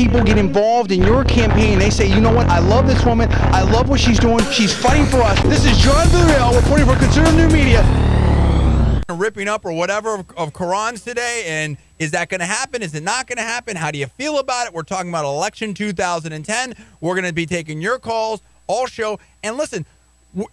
people get involved in your campaign. They say, you know what, I love this woman. I love what she's doing. She's fighting for us. This is John Villarreal reporting for Conservative New Media. Ripping up or whatever of Qur'ans today, and is that going to happen? Is it not going to happen? How do you feel about it? We're talking about election 2010. We're going to be taking your calls all show. And listen,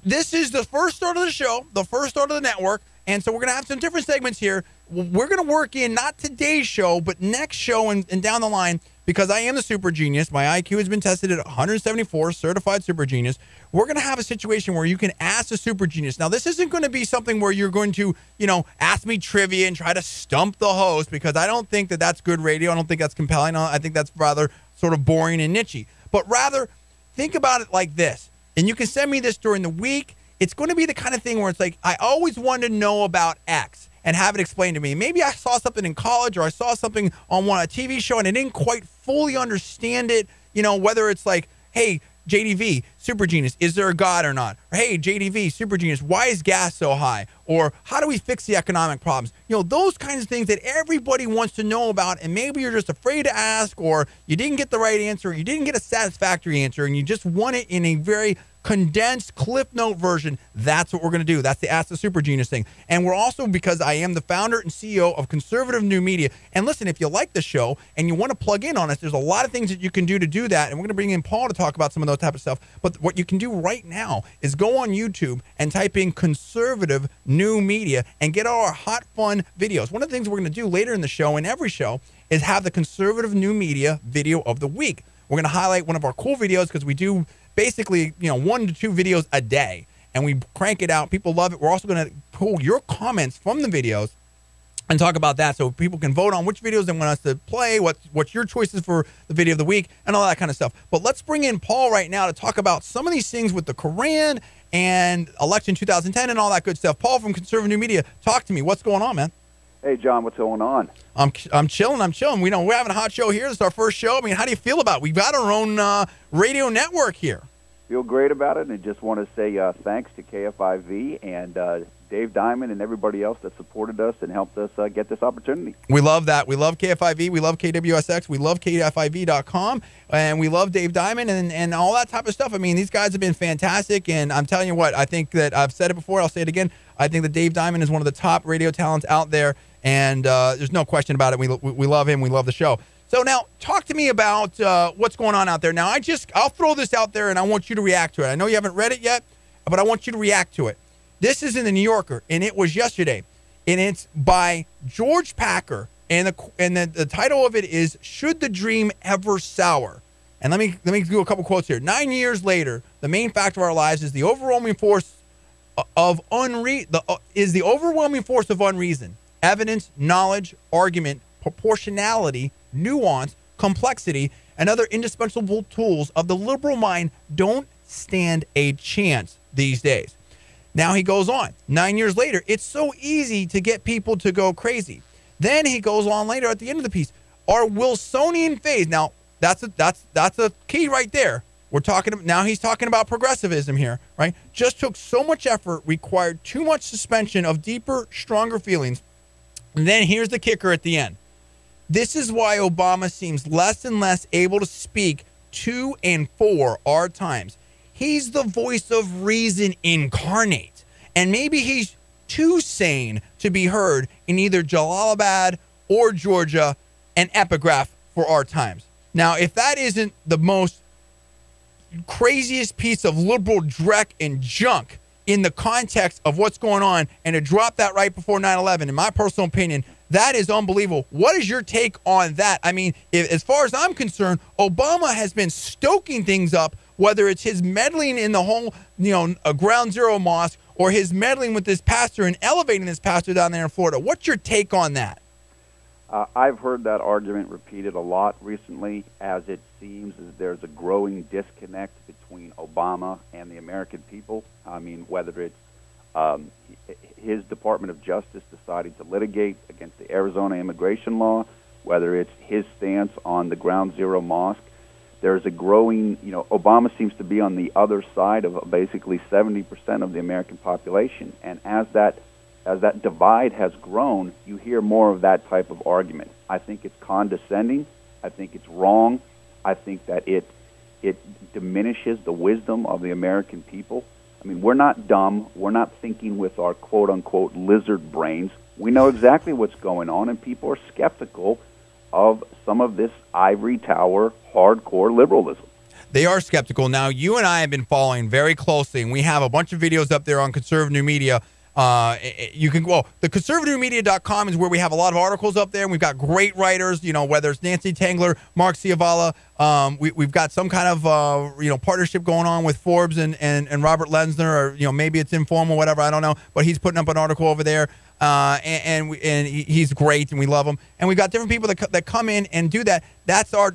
this is the first start of the show, the first start of the network, and so we're going to have some different segments here. We're going to work in not today's show, but next show and down the line, because I am the super genius. My IQ has been tested at 174, certified super genius. We're going to have a situation where you can ask a super genius. Now, this isn't going to be something where you're going to, ask me trivia and try to stump the host, because I don't think that that's good radio. I don't think that's compelling. I think that's rather sort of boring and nichey. But rather, think about it like this. And you can send me this during the week. It's going to be the kind of thing where it's like, I always wanted to know about X and have it explained to me. Maybe I saw something in college, or I saw something on a TV show and I didn't quite fully understand it, whether it's like, hey, JDV, super genius, is there a God or not? Or, hey, JDV, super genius, why is gas so high? Or how do we fix the economic problems? Those kinds of things that everybody wants to know about, and maybe you're just afraid to ask, or you didn't get the right answer, or you didn't get a satisfactory answer, and you just want it in a very condensed Cliff Note version. That's what we're going to do. That's the Ask the Super Genius thing. And we're also, because I am the founder and CEO of Conservative New Media. And listen, if you like the show and you want to plug in on us, there's a lot of things that you can do to do that. And we're going to bring in Paul to talk about some of those type of stuff. But what you can do right now is go on YouTube and type in Conservative New Media and get all our hot, fun videos. One of the things we're going to do later in the show, in every show, is have the Conservative New Media video of the week. We're going to highlight one of our cool videos, because we do basically, 1 to 2 videos a day, and we crank it out. People love it. We're also going to pull your comments from the videos and talk about that, so people can vote on which videos they want us to play, what's your choices for the video of the week, and all that kind of stuff. But let's bring in Paul right now to talk about some of these things with the Qur'an and election 2010 and all that good stuff. Paul from Conservative New Media, talk to me. What's going on, man? Hey, John, what's going on? I'm chilling. We're having a hot show here. This is our first show. I mean, how do you feel about it? We've got our own radio network here. Feel great about it, and I just want to say thanks to KFIV and Dave Diamond and everybody else that supported us and helped us get this opportunity. We love that. We love KFIV. We love KWSX. We love KFIV.com. And we love Dave Diamond and all that type of stuff. I mean, these guys have been fantastic. And I'm telling you what, I think that I've said it before. I'll say it again. I think that Dave Diamond is one of the top radio talents out there. And there's no question about it. We love him. We love the show. So now, talk to me about what's going on out there. Now, I'll throw this out there, and I want you to react to it. I know you haven't read it yet, but I want you to react to it. This is in the New Yorker, and it was yesterday, and it's by George Packer, and the title of it is "Should the Dream Ever Sour?" And let me do a couple quotes here. 9 years later, the main factor of our lives is the overwhelming force of unreason, evidence, knowledge, argument, proportionality, nuance, complexity, and other indispensable tools of the liberal mind don't stand a chance these days. Now he goes on. 9 years later, it's so easy to get people to go crazy. Then he goes on later at the end of the piece. Our Wilsonian phase. Now that's a key right there. Now he's talking about progressivism here, right? Just took so much effort, required too much suspension of deeper, stronger feelings. And then here's the kicker at the end. This is why Obama seems less and less able to speak to and for our times. He's the voice of reason incarnate. And maybe he's too sane to be heard in either Jalalabad or Georgia, an epigraph for our times. Now, if that isn't the most craziest piece of liberal dreck and junk in the context of what's going on, and to drop that right before 9/11, in my personal opinion, that is unbelievable. What is your take on that? I mean, as far as I'm concerned, Obama has been stoking things up, whether it's his meddling in the whole, a Ground Zero mosque, or his meddling with this pastor and elevating this pastor down there in Florida. What's your take on that? I've heard that argument repeated a lot recently, as it seems that there's a growing disconnect between Obama and the American people. I mean, whether it's his Department of Justice deciding to litigate against the Arizona immigration law, whether it's his stance on the Ground Zero mosque, there's a growing, Obama seems to be on the other side of basically 70% of the American population. And as that divide has grown, you hear more of that type of argument. I think it's condescending. I think it's wrong. I think that it diminishes the wisdom of the American people. I mean, we're not dumb. We're not thinking with our quote-unquote lizard brains. We know exactly what's going on, and people are skeptical of some of this ivory tower hardcore liberalism. They are skeptical. Now, you and I have been following very closely, and we have a bunch of videos up there on Conservative New Media. You can go, the conservativemedia.com is where we have a lot of articles up there, and we've got great writers, you know, whether it's Nancy Tangler, Mark Ciavala. We've got some kind of, you know, partnership going on with Forbes and Robert Lenzner, or, you know, maybe it's informal, whatever, I don't know, but he's putting up an article over there. And he's great, and we love him. And we've got different people that come in and do that. That's our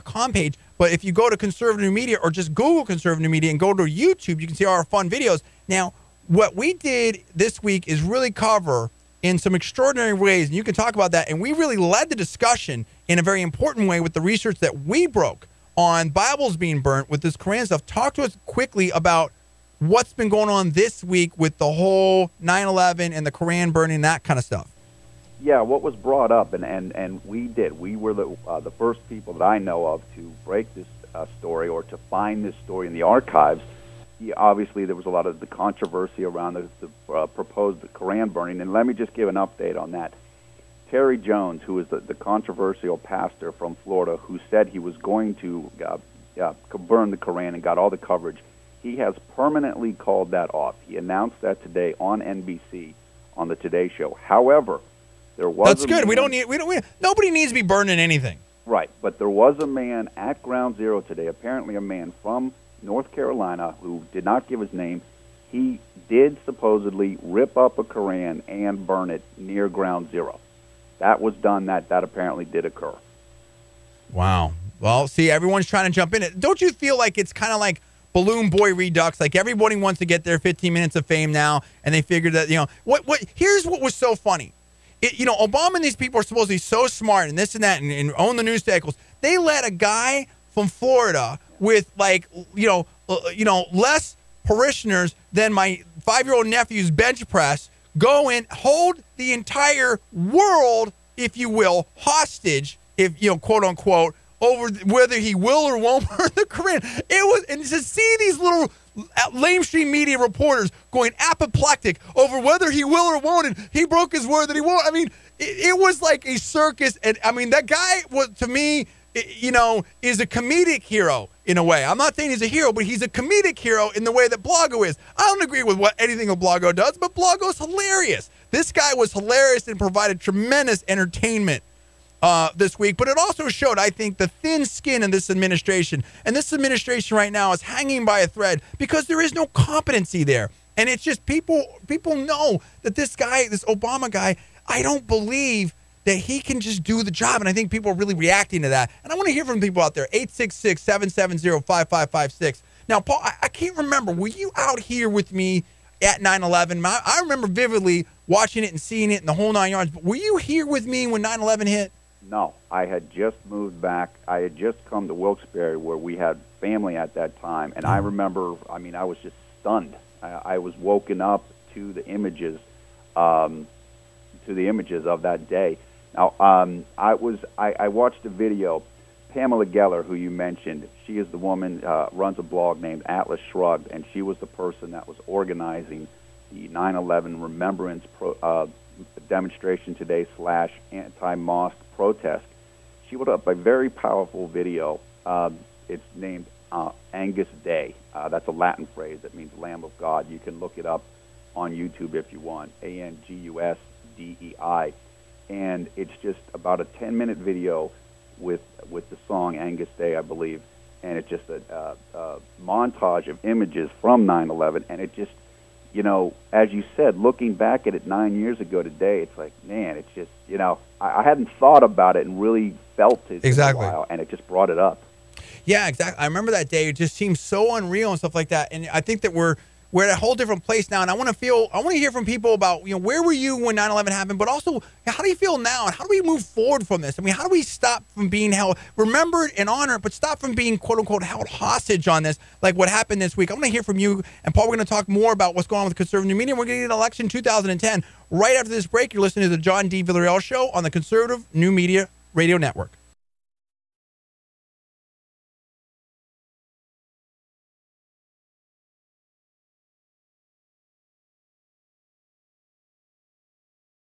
.com page. But if you go to Conservative Media, or just Google Conservative Media and go to YouTube, you can see all our fun videos. Now, what we did this week is really cover in some extraordinary ways, and you can talk about that. And we really led the discussion in a very important way with the research that we broke on Bibles being burnt with this Qur'an stuff. Talk to us quickly about what's been going on this week with the whole 9/11 and the Qur'an burning, that kind of stuff. Yeah, what was brought up, and we were the first people that I know of to break this story, or to find this story in the archives. Obviously, there was a lot of the controversy around the proposed Qur'an burning, and let me just give an update on that. Terry Jones, who is the controversial pastor from Florida, who said he was going to burn the Qur'an and got all the coverage, he has permanently called that off. He announced that today on NBC on the Today Show. However, there was that's good. Nobody needs to be burning anything. Right, but there was a man at Ground Zero today, apparently a man from North Carolina, who did not give his name. He did supposedly rip up a Qur'an and burn it near Ground Zero. That was done. That apparently did occur. Wow. Well, see, everyone's trying to jump in it. Don't you feel like it's kind of like Balloon Boy Redux? Like, everybody wants to get their 15 minutes of fame now, and they figured that, you know, here's what was so funny. You know, Obama and these people are supposed to be so smart and this and that, and own the news cycles. They let a guy from Florida with, like, you know, less parishioners than my 5-year-old nephew's bench press go and hold the entire world, if you will, hostage, if, you know, quote unquote, over whether he will or won't burn the Qur'an. It was, and to see these little lamestream media reporters going apoplectic over whether he will or won't, and he broke his word that he won't. I mean, it was like a circus, and I mean, that guy was, to me, you know, is a comedic hero in a way. I'm not saying he's a hero, but he's a comedic hero in the way that Blago is. I don't agree with anything that Blago does, but Blago's hilarious. This guy was hilarious and provided tremendous entertainment this week, but it also showed, I think, the thin skin in this administration. And this administration right now is hanging by a thread because there is no competency there. And it's just people know that this guy, this Obama guy, I don't believe that he can just do the job. And I think people are really reacting to that. And I want to hear from people out there. 866-770-5556. Now, Paul, I can't remember. Were you out here with me at 9/11? I remember vividly watching it and seeing it in the whole 9 yards. But were you here with me when 9/11 hit? No, I had just moved back. I had just come to Wilkes-Barre, where we had family at that time, and I remember, I mean, I was just stunned. I was woken up to the images, of that day. Now, I watched a video. Pamela Geller, who you mentioned, she is the woman, runs a blog named Atlas Shrugged, and she was the person that was organizing the 9/11 remembrance demonstration today / anti-mosque protest. She put up a very powerful video. It's named Angus Day. That's a Latin phrase that means Lamb of God. You can look it up on YouTube if you want, ANGUSDEI. And it's just about a 10-minute video with the song Angus Day, I believe. And it's just a montage of images from 9/11. And it just, you know, as you said, looking back at it 9 years ago today, it's like, man, it's just, you know, I hadn't thought about it and really felt it exactly in a while, and it just brought it up. Yeah, exactly. I remember that day. It just seemed so unreal and stuff like that. And I think that we're at a whole different place now. And I want to hear from people about, you know, where were you when 9/11 happened, but also how do you feel now, and how do we move forward from this? I mean, how do we stop from being remembered and honored, but stop from being quote unquote held hostage on this, like what happened this week? I want to hear from you. And Paul, we're going to talk more about what's going on with conservative media. We're going to get an election 2010 right after this break. You're listening to the John D. Villarreal Show on the Conservative New Media Radio Network.